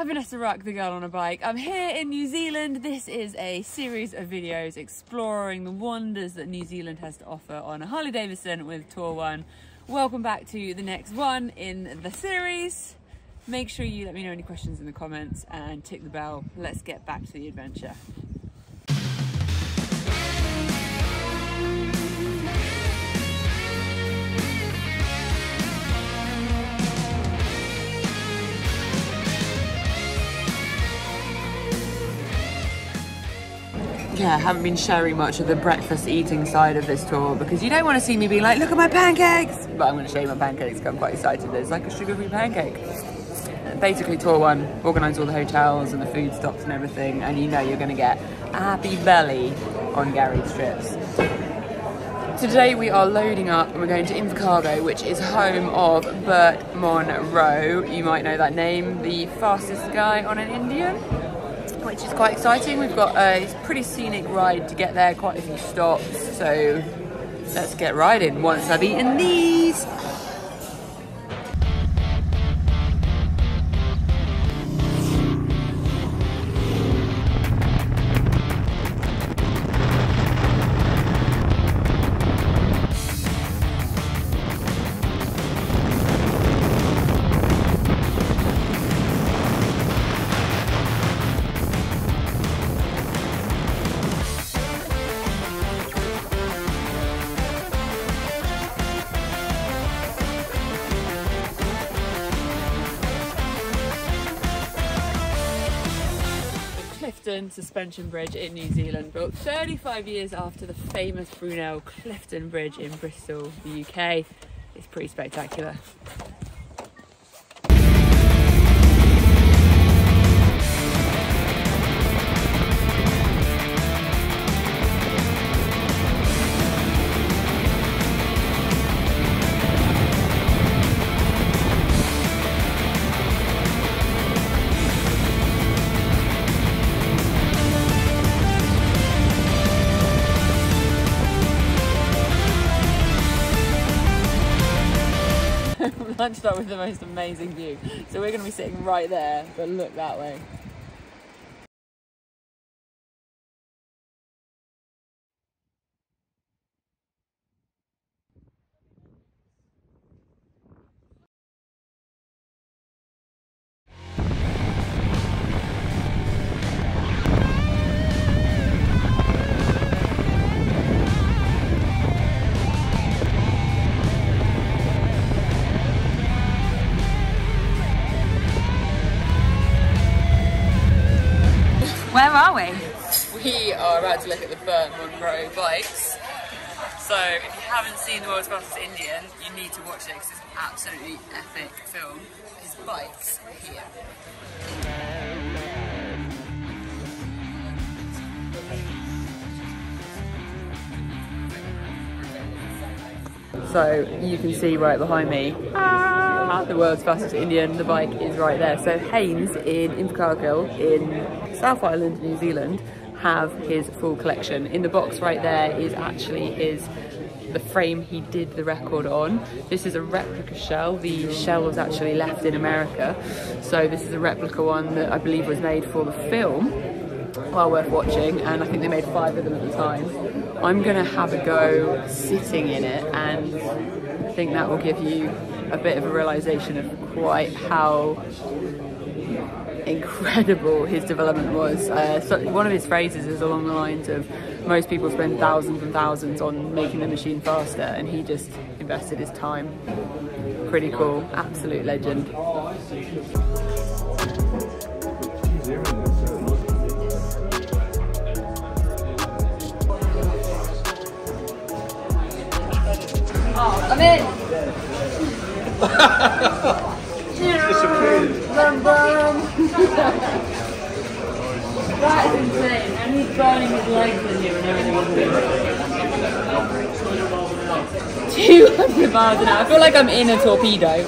I'm Vanessa Ruck, the girl on a bike. I'm here in New Zealand. This is a series of videos exploring the wonders that New Zealand has to offer on a Harley-Davidson with Tour1. Welcome back to the next one in the series. Make sure you let me know any questions in the comments and tick the bell. Let's get back to the adventure. Yeah, I haven't been sharing much of the breakfast eating side of this tour because you don't want to see me being like, look at my pancakes! But I'm going to show you my pancakes because I'm quite excited. There's like a sugar-free pancake. Basically, Tour1 organise all the hotels and the food stops and everything, and you know you're going to get a happy belly on Gary's trips. Today we are loading up and we're going to Invercargill, which is home of Burt Munro. You might know that name, the fastest guy on an Indian, which is quite exciting. We've got a pretty scenic ride to get there, quite a few stops, so let's get riding once I've eaten these. Suspension bridge in New Zealand, built 35 years after the famous Brunel Clifton Bridge in Bristol, the UK. It's pretty spectacular. Lunched up with the most amazing view. So we're going to be sitting right there, but look that way. Where are we? We are about to look at the Burt Munro bikes. So if you haven't seen The World's Fastest Indian, you need to watch it because it's an absolutely epic film. His bikes are here. So you can see right behind me, The World's Fastest Indian, the bike is right there. So Haynes in Invercargill in South Island, New Zealand, have his full collection. In the box right there is actually the frame he did the record on. This is a replica shell. The shell was actually left in America. So this is a replica one that I believe was made for the film. Well worth watching, and I think they made 5 of them at the time. I'm gonna have a go sitting in it, and I think that will give you a bit of a realization of quite how incredible his development was. So one of his phrases is along the lines of, most people spend thousands and thousands on making the machine faster, and he just invested his time. Pretty cool, absolute legend. Oh, I'm in! That is insane, and he's burning his legs in here and everything. 200 miles an hour. I feel like I'm in a torpedo.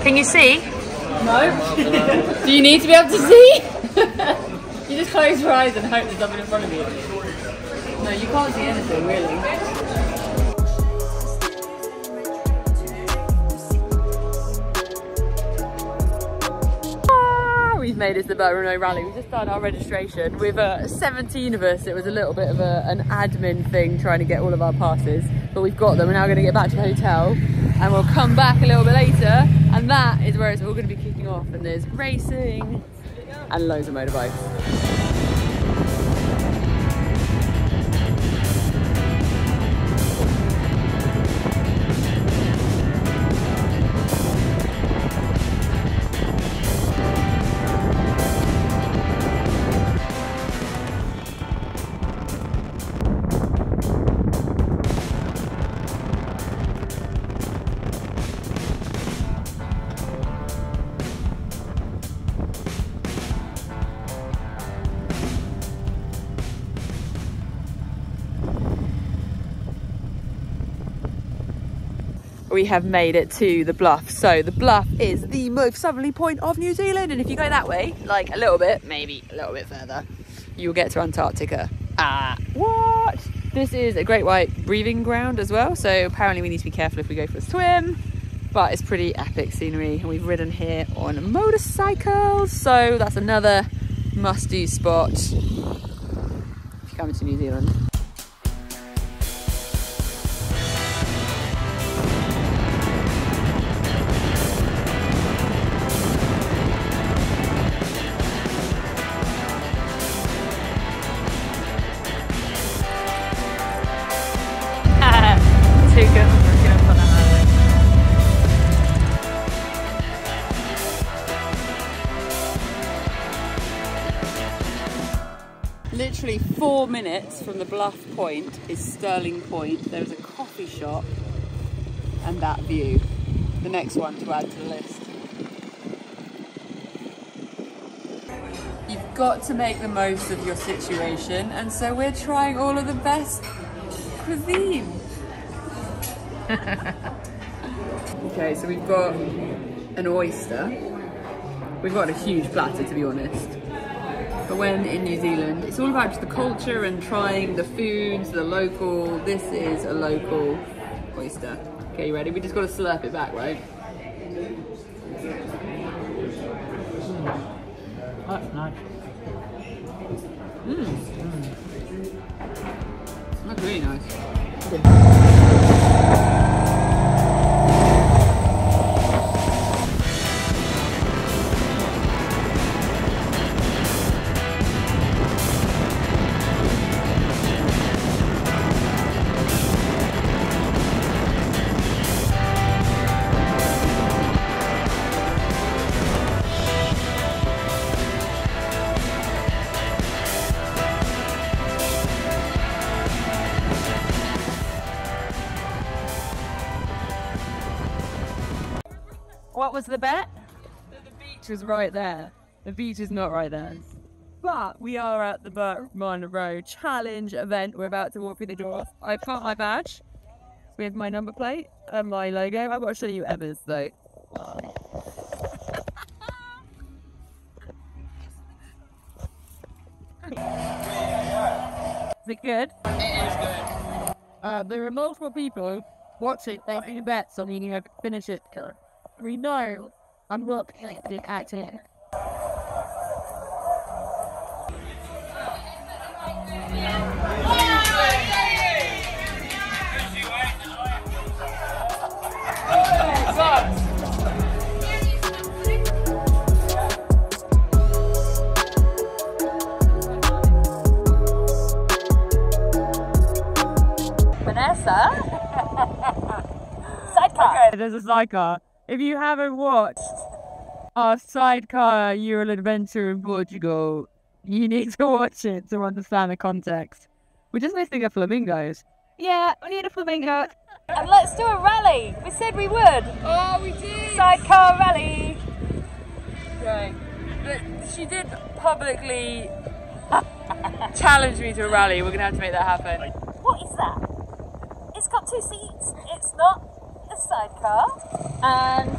Can you see? No. Do you need to be able to see? You just close your eyes and hope there's something in front of you. No, you can't see anything really. made it to the Burt Munro Rally. We've just done our registration with 17 of us. It was a little bit of an admin thing trying to get all of our passes, but we've got them. We're now going to get back to the hotel and we'll come back a little bit later, and that is where it's all going to be kicking off, and there's racing and loads of motorbikes. We have made it to the Bluff. So the Bluff is the most southerly point of New Zealand, and if you go that way, like a little bit, maybe a little bit further, you'll get to Antarctica. What? This is a great white breeding ground as well, so apparently we need to be careful if we go for a swim, but it's pretty epic scenery, and we've ridden here on motorcycles, so that's another must-do spot if you're coming to New Zealand. Literally 4 minutes from the Bluff point is Stirling Point. There is a coffee shop and that view. The next one to add to the list. You've got to make the most of your situation, and so we're trying all of the best cuisine. Okay, so we've got an oyster. We've got a huge platter, to be honest. But when in New Zealand, it's all about just the culture and trying the foods, the local. This is a local oyster. Okay, you ready? We just got to slurp it back, right? That's nice. That's really nice. What was the bet? That the beach was right there. The beach is not right there. But we are at the Burt Munro Challenge event. We're about to walk through the doors. I've got my badge with my number plate and my logo. I've got to show you Emma's though. Is it good? It is good. There are multiple people watching, making bets on you to finish it. We know I'm not acting. Vanessa? Sidecar. Okay, there's a sidecar. If you haven't watched our Sidecar Euro adventure in Portugal, you need to watch it to understand the context. We're just missing a flamingos. Yeah, we need a flamingo. And let's do a rally. We said we would. Oh, we did! Sidecar rally. Okay. But she did publicly challenge me to a rally. We're going to have to make that happen. What is that? It's got 2 seats. It's not a sidecar. And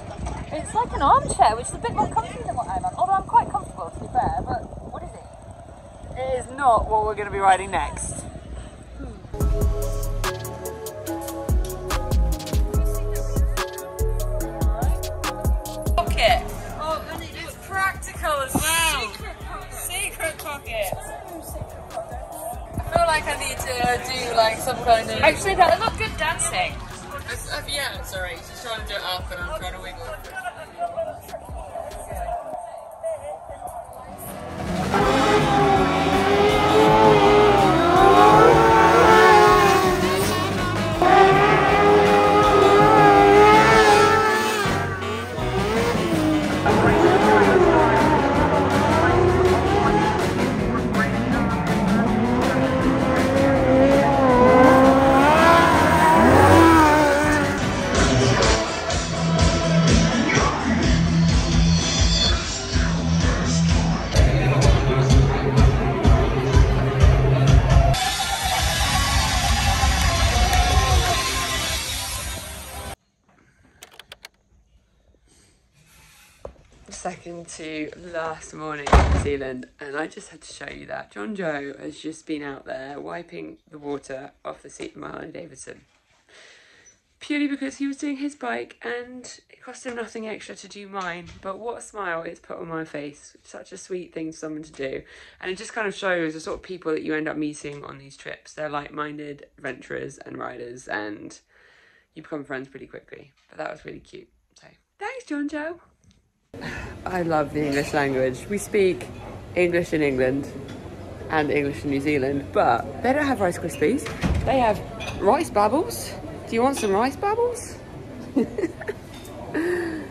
it's like an armchair, which is a bit more comfy than what I'm on. Although I'm quite comfortable, to be fair. But what is it? It is not what we're going to be riding next. Pocket. Oh, and it's practical as well. I feel like I need to do like some kind of... Actually, that looked good dancing. Yeah, sorry, he's just trying to do it up and I'm trying to wiggle. Second to last morning in New Zealand, and I just had to show you that John Joe has just been out there wiping the water off the seat of my Harley-Davidson, purely because he was doing his bike and it cost him nothing extra to do mine. But what a smile it's put on my face. Such a sweet thing for someone to do, and it just kind of shows the sort of people that you end up meeting on these trips. They're like-minded adventurers and riders, and you become friends pretty quickly. But that was really cute, so thanks John Joe. I love the English language. We speak English in England and English in New Zealand, but they don't have Rice Krispies. They have rice bubbles. Do you want some rice bubbles?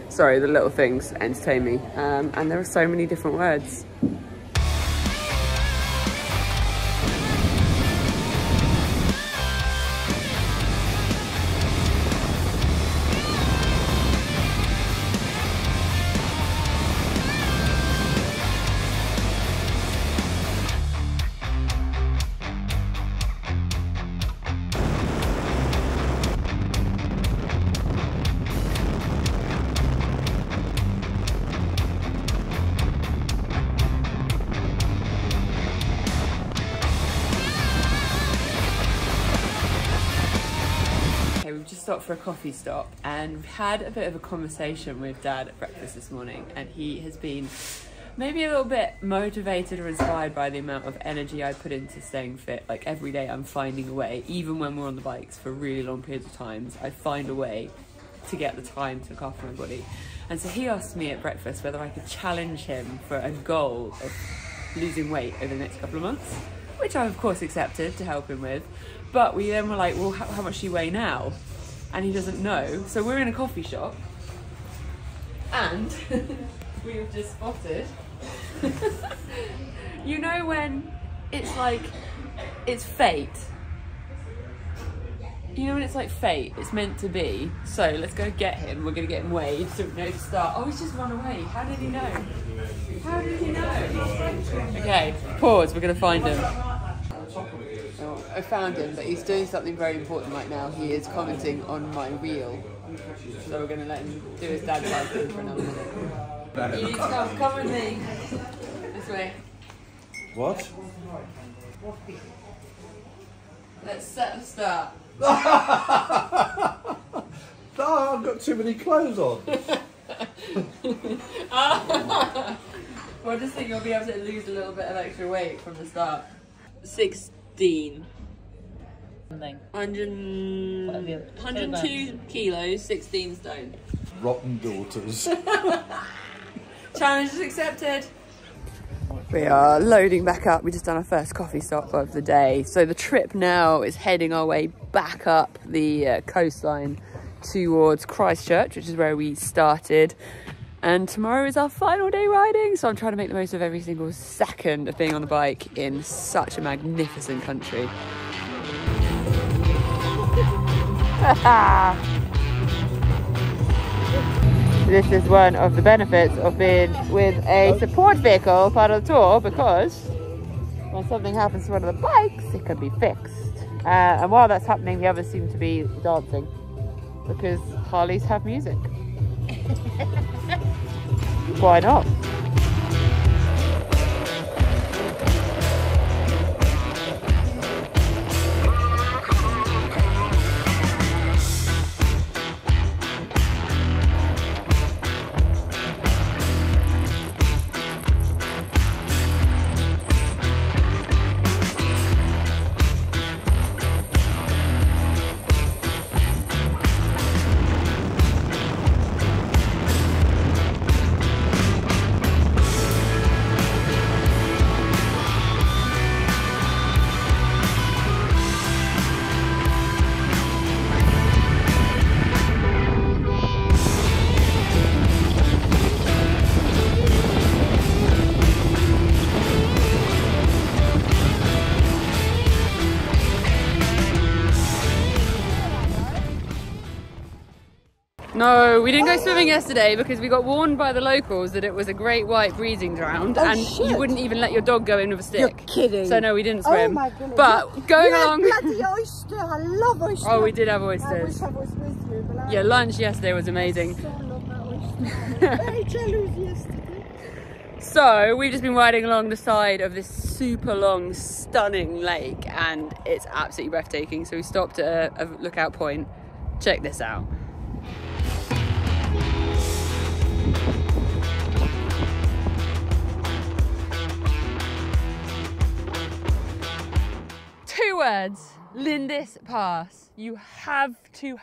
Sorry, the little things entertain me. And there are so many different words. Stopped for a coffee stop and had a bit of a conversation with Dad at breakfast this morning, and he has been maybe a little bit motivated or inspired by the amount of energy I put into staying fit. Like every day I'm finding a way, even when we're on the bikes for really long periods of times, I find a way to get the time to look after my body. And so he asked me at breakfast whether I could challenge him for a goal of losing weight over the next couple of months, which I of course accepted to help him with. But we then were like, well, how much do you weigh now? And he doesn't know. So we're in a coffee shop and we have just spotted you know when it's like it's fate, you know when it's like fate, it's meant to be. So let's go get him. We're gonna get him weighed so we know to start. Oh, he's just run away. How did he know? How did he know? Okay, pause, we're gonna find him. Oh, I found him, but he's doing something very important right now. He is commenting on my reel. So we're going to let him do his dad's life thing for another minute. You need to come with me. This way. What? Let's set the start. No, I've got too many clothes on. Well, I just think you'll be able to lose a little bit of extra weight from the start. 16. 102 kilos, 16 stone. Rotten daughters. Challenge is accepted. We are loading back up. We just done our first coffee stop of the day. So the trip now is heading our way back up the coastline towards Christchurch, which is where we started. And tomorrow is our final day riding. So I'm trying to make the most of every single second of being on the bike in such a magnificent country. This is one of the benefits of being with a support vehicle part of the tour, because when something happens to one of the bikes, it can be fixed. And while that's happening, the others seem to be dancing because Harleys have music. Why not? No, we didn't go swimming yesterday because we got warned by the locals that it was a great white breeding ground and you wouldn't even let your dog go in with a stick. You're kidding. So no, we didn't swim. Oh my goodness. But going along... bloody oyster. I love oysters. Oh, we did have oysters. I wish I was with you, but Yeah, lunch yesterday was amazing. I so love that oyster. Very jealous yesterday. So we've just been riding along the side of this super long, stunning lake and it's absolutely breathtaking. So we stopped at a lookout point. Check this out. Two words, Lindis Pass. You have to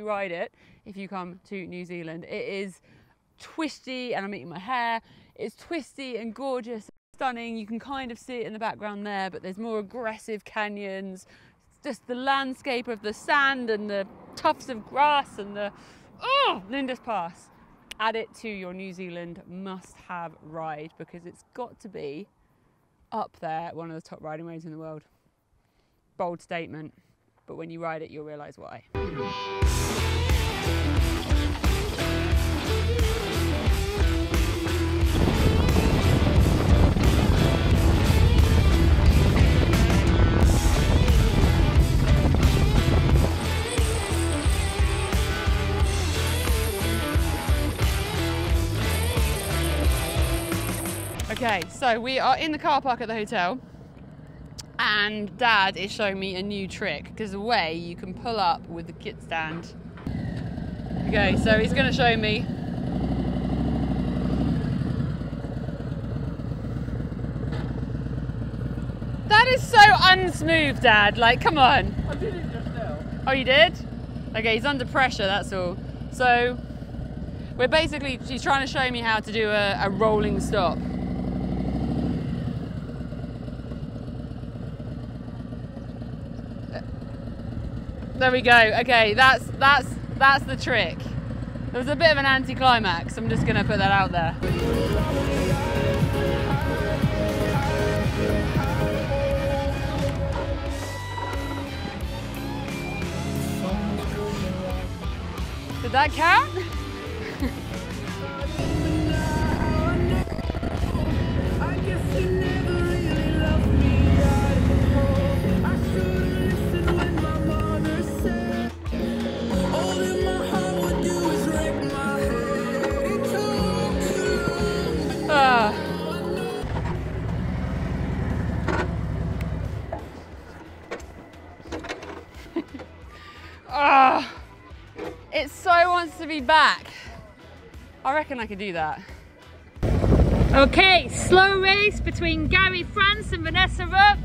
ride it if you come to New Zealand. It is twisty, and I'm eating my hair. It's twisty and gorgeous, stunning. You can kind of see it in the background there, but there's more aggressive canyons. Just the landscape of the sand and the tufts of grass and the, Lindis Pass. Add it to your New Zealand must-have ride because it's got to be up there, one of the top riding roads in the world. Bold statement, but when you ride it, you'll realise why. Okay, so we are in the car park at the hotel and Dad is showing me a new trick because there's a way you can pull up with the kit stand. Okay, so he's going to show me. That is so unsmooth, Dad, like come on. I did it just now. Oh, you did? Okay, he's under pressure, that's all. So we're basically, she's trying to show me how to do a rolling stop. There we go. Okay, that's the trick. There was a bit of an anticlimax. I'm just gonna put that out there. Did that count? It so wants to be back. I reckon I could do that. Okay, slow race between Gary France and Vanessa Rook.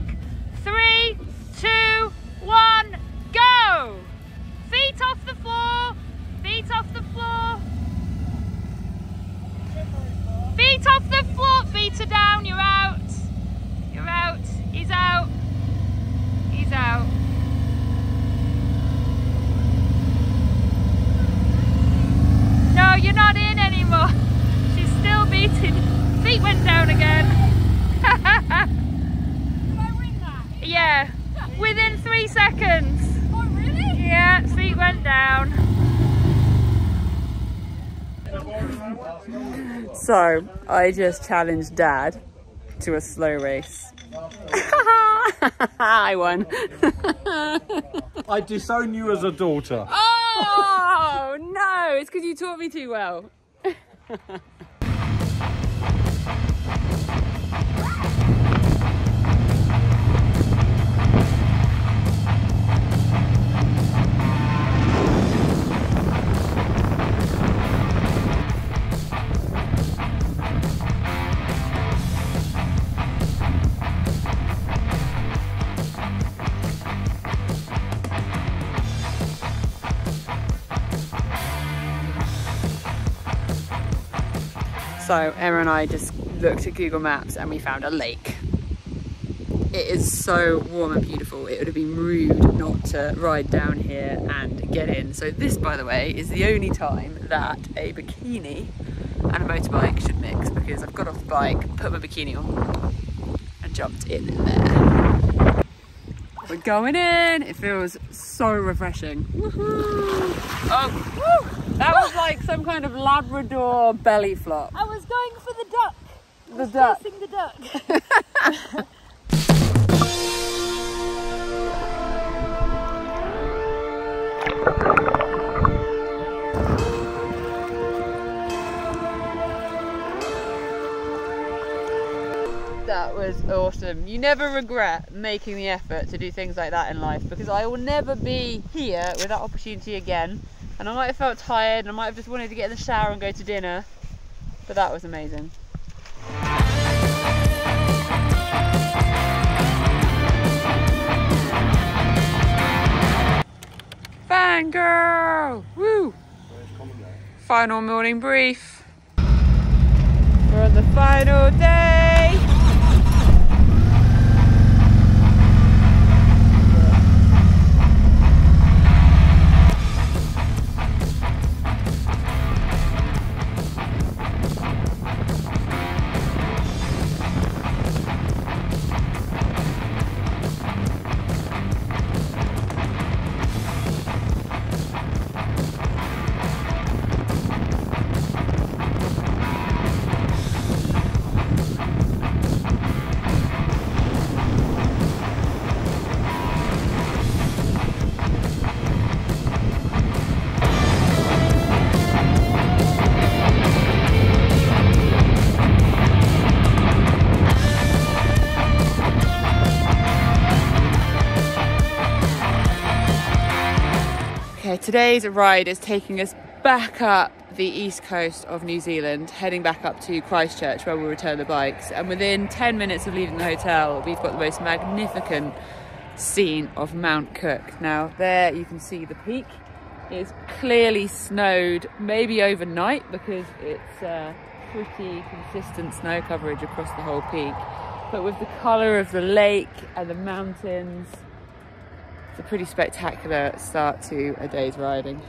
3, 2, 1, go! Feet off the floor, feet off the floor. Feet off the floor, feet are down, you're out. You're out, he's out. He's out. No, you're not in anymore. She's still beating. Feet went down again. Did I win that? Yeah. Within 3 seconds. Oh, really? Yeah, feet went down. So, I just challenged Dad to a slow race. I won. I disown you as a daughter. Oh, no, it's because you taught me too well. So Emma and I just looked at Google Maps and we found a lake. It is so warm and beautiful. It would have been rude not to ride down here and get in. So this, by the way, is the only time that a bikini and a motorbike should mix, because I've got off the bike, put my bikini on and jumped in there. We're going in. It feels so refreshing. Woohoo! Oh, woo! That was like some kind of Labrador belly flop. I was going for the duck. The duck. Chasing the duck. That was awesome. You never regret making the effort to do things like that in life, because I will never be here with that opportunity again. And I might have felt tired and I might have just wanted to get in the shower and go to dinner, but that was amazing. Fangirl! Woo! Final morning brief. We're on the final day. Today's ride is taking us back up the east coast of New Zealand, heading back up to Christchurch where we'll return the bikes. And within 10 minutes of leaving the hotel, we've got the most magnificent scene of Mount Cook. Now there you can see the peak. It's clearly snowed, maybe overnight, because it's pretty consistent snow coverage across the whole peak. But with the colour of the lake and the mountains, a pretty spectacular start to a day's riding.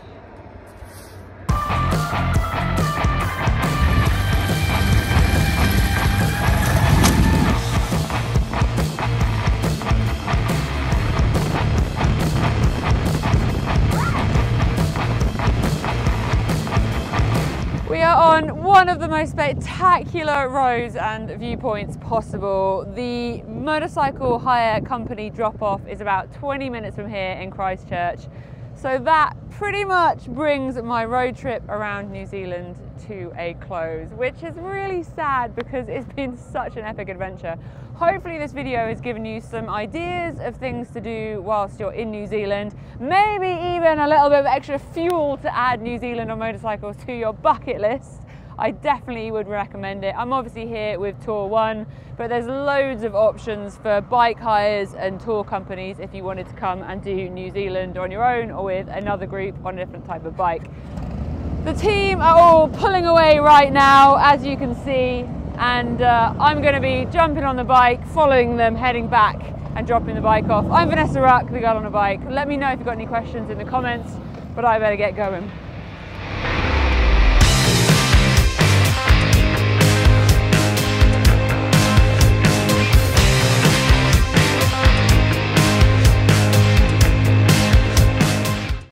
We are on one of the most spectacular roads and viewpoints possible. The motorcycle hire company drop-off is about 20 minutes from here in Christchurch. So that pretty much brings my road trip around New Zealand to a close, which is really sad because it's been such an epic adventure. Hopefully this video has given you some ideas of things to do whilst you're in New Zealand, maybe even a little bit of extra fuel to add New Zealand on motorcycles to your bucket list. I definitely would recommend it. I'm obviously here with Tour1, but there's loads of options for bike hires and tour companies if you wanted to come and do New Zealand on your own or with another group on a different type of bike. The team are all pulling away right now, as you can see, and I'm going to be jumping on the bike, following them, heading back and dropping the bike off. I'm Vanessa Ruck, the girl on a bike. Let me know if you've got any questions in the comments, but I better get going.